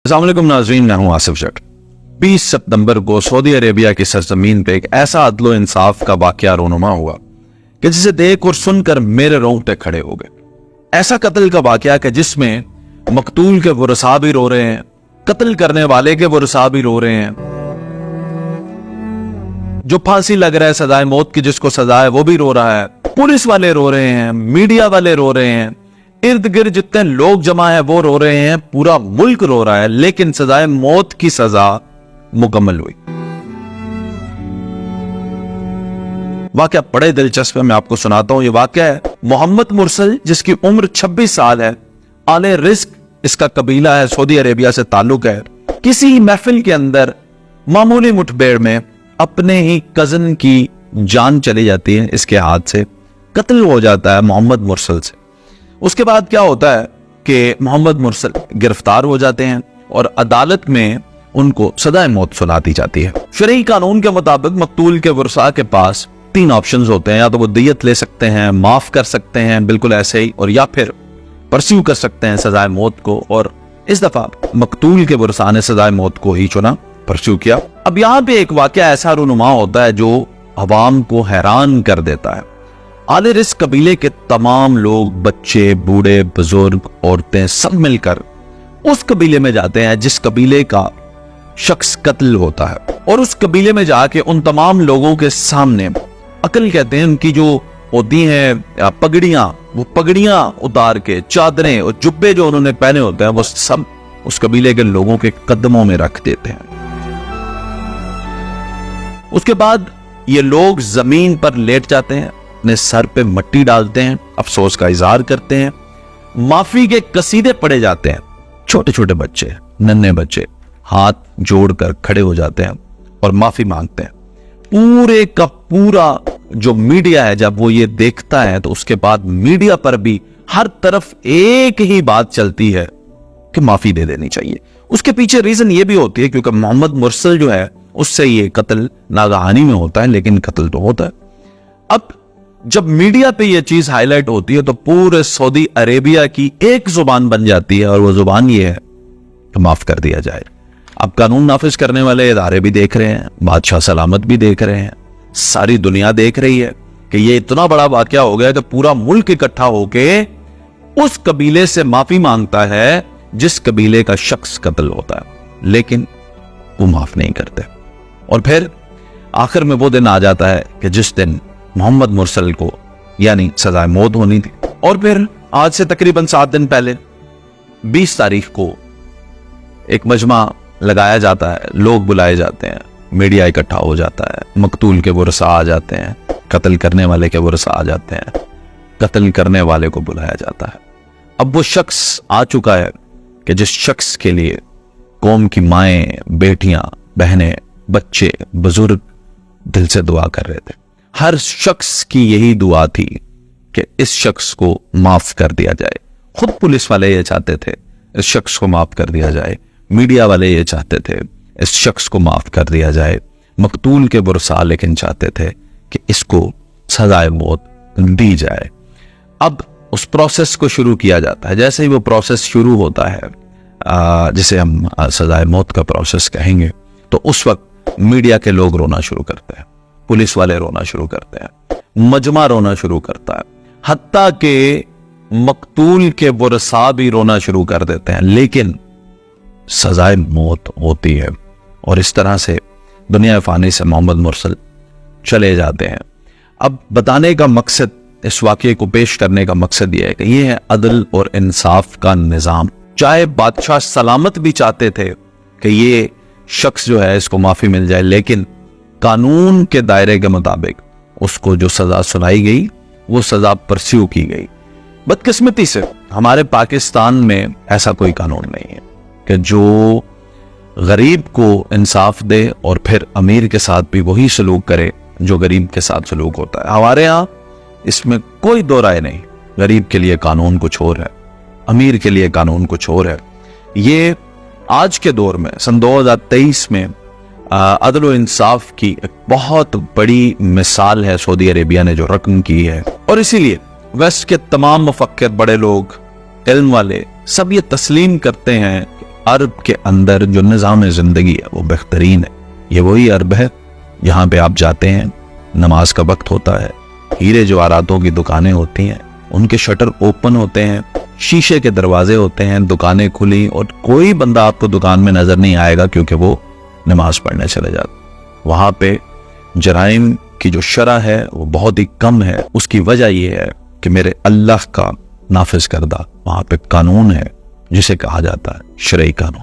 अस्सलाम वालेकुम नाज़रीन, मैं हूं आसिफ जट। 20 सितंबर को सऊदी अरेबिया की सरजमीन पे एक ऐसा अदलो इंसाफ का वाकया रोनुमा हुआ कि जिसे देख और सुनकर मेरे रोंगटे खड़े हो गए। ऐसा कत्ल का वाकया कि जिसमें मकतूल के वरसा भी रो रहे हैं, कत्ल करने वाले के वरसा भी रो रहे हैं, जो फांसी लग रहा है सजाए मौत की जिसको सजा है वो भी रो रहा है, पुलिस वाले रो रहे हैं, मीडिया वाले रो रहे हैं, इर्द गिर्द जितने लोग जमा है वो रो रहे हैं, पूरा मुल्क रो रहा है, लेकिन सजाए मौत की सजा मुकम्मल हुई। वाकया बड़े दिलचस्प है, मैं आपको सुनाता हूं। ये वाकया है मोहम्मद मुरसल, जिसकी उम्र 26 साल है, आले रिस्क इसका कबीला है, सऊदी अरेबिया से ताल्लुक है। किसी महफिल के अंदर मामूली मुठभेड़ में अपने ही कजन की जान चली जाती है, इसके हाथ से कत्ल हो जाता है मोहम्मद मुरसल से। उसके बाद क्या होता है कि मोहम्मद मुरसल गिरफ्तार हो जाते हैं और अदालत में उनको सजाए मौत सुना दी जाती है। शरई कानून के मुताबिक मकतूल के वरसा के पास 3 ऑप्शंस होते हैं, या तो वो दियत ले सकते हैं, माफ कर सकते हैं बिल्कुल ऐसे ही, और या फिर परस्यू कर सकते हैं सजाए मौत को। और इस दफा मकतूल के वरसा ने सजाए मौत को ही चुना, परस्यू किया। अब यहाँ पे एक वाकया ऐसा रूनुमा होता है जो अवाम को हैरान कर देता है। आले रिस्क कबीले के तमाम लोग, बच्चे, बूढ़े, बुजुर्ग, औरतें, सब मिलकर उस कबीले में जाते हैं जिस कबीले का शख्स कत्ल होता है, और उस कबीले में जाके उन तमाम लोगों के सामने अकल कहते हैं उनकी जो होती हैं पगड़ियां, वो पगड़ियां उतार के, चादरें और जुब्बे जो उन्होंने पहने होते हैं वो सब उस कबीले के लोगों के कदमों में रख देते हैं। उसके बाद ये लोग जमीन पर लेट जाते हैं, अपने सर पे मट्टी डालते हैं, अफसोस का इजहार करते हैं, माफी के कसीदे पढ़े जाते हैं। छोटे छोटे बच्चे, नन्हे बच्चे हाथ जोड़कर खड़े हो जाते हैं और माफी मांगते हैं। पूरे का पूरा जो मीडिया है जब वो ये देखता है तो उसके बाद मीडिया पर भी हर तरफ एक ही बात चलती है कि माफी दे देनी चाहिए। उसके पीछे रीजन ये भी होती है क्योंकि मोहम्मद मुरसल जो है उससे ये कत्ल नागहानी में होता है, लेकिन कत्ल तो होता है। अब जब मीडिया पे ये चीज हाईलाइट होती है तो पूरे सऊदी अरेबिया की एक जुबान बन जाती है, और वो जुबान ये है कि माफ कर दिया जाए। अब कानून नाफिज करने वाले इदारे भी देख रहे हैं, बादशाह सलामत भी देख रहे हैं, सारी दुनिया देख रही है कि ये इतना बड़ा वाकया हो गया कि पूरा मुल्क इकट्ठा होके उस कबीले से माफी मांगता है जिस कबीले का शख्स कत्ल होता है, लेकिन वो माफ नहीं करते। और फिर आखिर में वो दिन आ जाता है कि जिस दिन मोहम्मद मुरसल को यानी सजाए मौत होनी थी। और फिर आज से तकरीबन 7 दिन पहले 20 तारीख को एक मजमा लगाया जाता है, लोग बुलाए जाते हैं, मीडिया इकट्ठा हो जाता है, मकतूल के वरसा आ जाते हैं, कत्ल करने वाले के वरसा आ जाते हैं, कत्ल करने वाले को बुलाया जाता है। अब वो शख्स आ चुका है कि जिस शख्स के लिए कौम की माएं, बेटियां, बहनें, बच्चे, बुजुर्ग दिल से दुआ कर रहे थे। हर शख्स की यही दुआ थी कि इस शख्स को माफ कर दिया जाए। खुद पुलिस वाले ये चाहते थे इस शख्स को माफ कर दिया जाए, मीडिया वाले ये चाहते थे इस शख्स को माफ कर दिया जाए, मकतूल के वरसा लेकिन चाहते थे कि इसको सजाए मौत दी जाए। अब उस प्रोसेस को शुरू किया जाता है। जैसे ही वो प्रोसेस शुरू होता है, जिसे हम सजाए मौत का प्रोसेस कहेंगे, तो उस वक्त मीडिया के लोग रोना शुरू करते हैं, पुलिस वाले रोना शुरू करते हैं, मजमा रोना शुरू करता है, हत्ता के मकतूल के वरसा भी रोना शुरू कर देते हैं, लेकिन सजाए मौत होती है। और इस तरह से दुनिया फानी से मोहम्मद मुरसल चले जाते हैं। अब बताने का मकसद, इस वाकये को पेश करने का मकसद यह है कि यह है अदल और इंसाफ का निजाम। चाहे बादशाह सलामत भी चाहते थे कि ये शख्स जो है इसको माफी मिल जाए, लेकिन कानून के दायरे के मुताबिक उसको जो सजा सुनाई गई वो सजा परस्यू की गई। बदकिस्मती से हमारे पाकिस्तान में ऐसा कोई कानून नहीं है कि जो गरीब को इंसाफ दे और फिर अमीर के साथ भी वही सलूक करे जो गरीब के साथ सलूक होता है। हमारे यहाँ इसमें कोई दो राय नहीं। गरीब के लिए कानून कुछ और है, अमीर के लिए कानून कुछ और है। ये आज के दौर में सन 2023 में अदल व इंसाफ की एक बहुत बड़ी मिसाल है सऊदी अरेबिया ने जो रकम की है। और इसीलिए वेस्ट के तमाम मुफक्किर, बड़े लोग, इल्म वाले सब ये तस्लीम करते हैं अरब के अंदर जो निज़ाम ज़िंदगी है वो बेहतरीन है। ये वही अरब है यहाँ पे आप जाते हैं, नमाज का वक्त होता है, हीरे जवाहरातों की दुकानें होती हैं, उनके शटर ओपन होते हैं, शीशे के दरवाजे होते हैं, दुकानें खुली, और कोई बंदा आपको दुकान में नजर नहीं आएगा क्योंकि वो नमाज पढ़ने चले जाते। वहां पे जराइम की जो शरह है वो बहुत ही कम है। उसकी वजह यह है कि मेरे अल्लाह का नाफिज करदा वहां पे कानून है जिसे कहा जाता है शरई कानून।